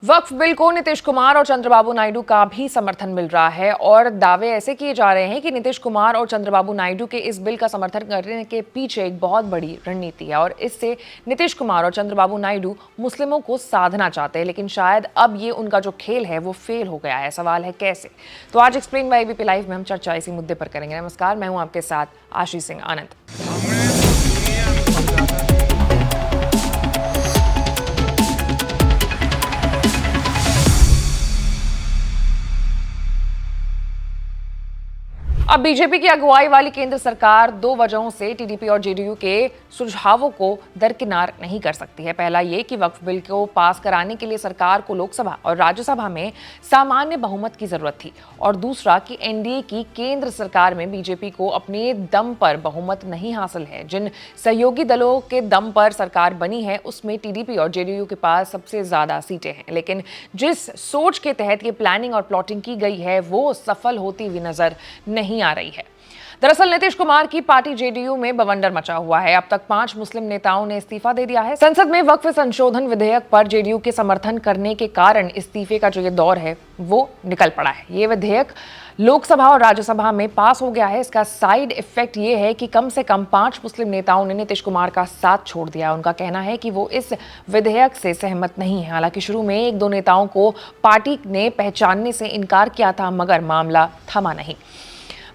वक्फ bill को नीतीश कुमार और चंद्रबाबू नायडू का भी समर्थन मिल रहा है और दावे ऐसे किए जा रहे हैं कि नीतीश कुमार और चंद्रबाबू नायडू के इस बिल का समर्थन करने के पीछे एक बहुत बड़ी रणनीति है और इससे नीतीश कुमार और चंद्रबाबू नायडू मुस्लिमों को साधना चाहते हैं, लेकिन शायद अब ये उनका जो खेल है वो फेल हो गया है। सवाल है कैसे? तो आज एक्सप्लेन बाय एबीपी लाइव में हम चर्चा इसी मुद्दे पर करेंगे। नमस्कार, मैं हूं आपके साथ आशीष सिंह आनंद। अब बीजेपी की अगुवाई वाली केंद्र सरकार दो वजहों से टीडीपी और जेडीयू के सुझावों को दरकिनार नहीं कर सकती है। पहला ये कि वक्फ बिल को पास कराने के लिए सरकार को लोकसभा और राज्यसभा में सामान्य बहुमत की जरूरत थी, और दूसरा कि एनडीए की केंद्र सरकार में बीजेपी को अपने दम पर बहुमत नहीं हासिल है। जिन सहयोगी दलों के दम पर सरकार बनी है उसमें टीडीपी और जेडीयू के पास सबसे ज्यादा सीटें हैं, लेकिन जिस सोच के तहत ये प्लानिंग और प्लॉटिंग की गई है वो सफल होती हुई नजर नहीं आ रही है। दरअसल नीतीश कुमार की पार्टी जेडीयू में बवंडर मचा हुआ है। अब तक 5 मुस्लिम नेताओं ने इस्तीफा दे दिया है। संसद में वक्फ संशोधन विधेयक पर जेडीयू के समर्थन करने के कारण इस्तीफे का जो ये दौर है वो निकल पड़ा है। ये विधेयक लोकसभा और राज्यसभा में पास हो गया है। इसका साइड इफेक्ट ये है कि कम से कम 5 मुस्लिम नेताओं ने नीतीश कुमार का साथ छोड़ दिया। उनका कहना है कि वो इस विधेयक से सहमत नहीं है। हालांकि शुरू में 1-2 नेताओं को पार्टी ने पहचानने से इनकार किया था, मगर मामला थमा नहीं।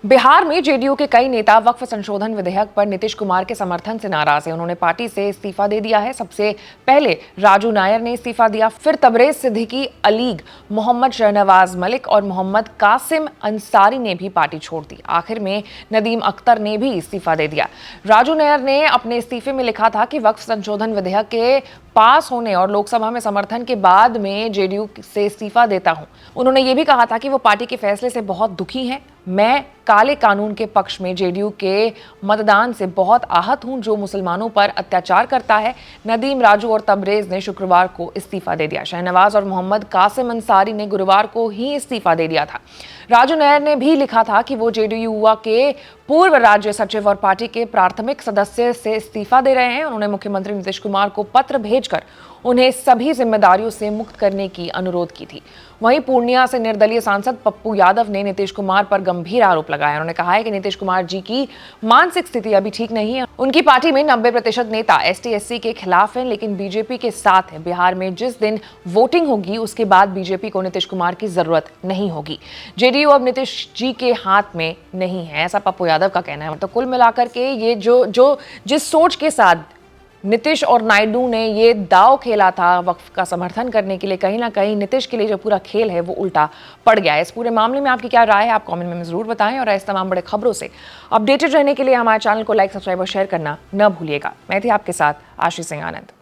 बिहार में जेडीयू के कई नेता वक्फ संशोधन विधेयक पर नीतीश कुमार के समर्थन से नाराज हैं। उन्होंने पार्टी से इस्तीफा दे दिया है। सबसे पहले राजू नायर ने इस्तीफा दिया, फिर तबरेज सिद्दीकी, अलीग, मोहम्मद शहनवाज मलिक और मोहम्मद कासिम अंसारी ने भी पार्टी छोड़ दी। आखिर में नदीम अख्तर ने भी इस्तीफा दे दिया। राजू नायर ने अपने इस्तीफे में लिखा था कि वक्फ संशोधन विधेयक के पास होने और लोकसभा में समर्थन के बाद में जेडीयू से इस्तीफा देता हूं। उन्होंने ये भी कहा था कि वो पार्टी के फैसले से बहुत दुखी हैं। मैं काले कानून के पक्ष में जेडीयू के मतदान से बहुत आहत हूं जो मुसलमानों पर अत्याचार करता है। नदीम, राजू और तबरेज ने शुक्रवार को इस्तीफा दे दिया। शहनवाज और मोहम्मद कासिम अंसारी ने गुरुवार को ही इस्तीफा दे दिया था। राजू नायर ने भी लिखा था कि वो जेडीयू युवा के पूर्व राज्य सचिव और पार्टी के प्राथमिक सदस्य से इस्तीफा दे रहे हैं। उन्होंने मुख्यमंत्री नीतीश कुमार को पत्र भेजकर उन्हें सभी जिम्मेदारियों से मुक्त करने की अनुरोध की थी। वहीं पूर्णिया से निर्दलीय सांसद पप्पू यादव ने नीतीश कुमार पर गंभीर आरोप लगाया। उन्होंने कहा है कि नीतीश कुमार जी की मानसिक स्थिति अभी ठीक नहीं है। उनकी पार्टी में 90% नेता एसटी-एससी के खिलाफ हैं, लेकिन बीजेपी के साथ है। बिहार में जिस दिन वोटिंग होगी उसके बाद बीजेपी को नीतीश कुमार की जरूरत नहीं होगी। जेडीयू अब नीतीश जी के हाथ में नहीं है, ऐसा पप्पू यादव का कहना है। तो कुल मिलाकर के ये जिस सोच के साथ नीतीश और नायडू ने ये दांव खेला था वक्फ का समर्थन करने के लिए, कहीं ना कहीं नीतीश के लिए जो पूरा खेल है वो उल्टा पड़ गया है। इस पूरे मामले में आपकी क्या राय है, आप कमेंट में जरूर बताएं, और ऐसे तमाम बड़े खबरों से अपडेटेड रहने के लिए हमारे चैनल को लाइक, सब्सक्राइब और शेयर करना न भूलिएगा। मैं थी आपके साथ आशीष सिंह आनंद।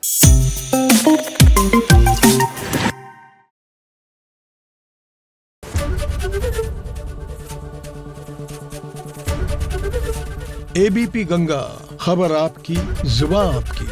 एबीपी गंगा, खबर आपकी, जुबान आपकी।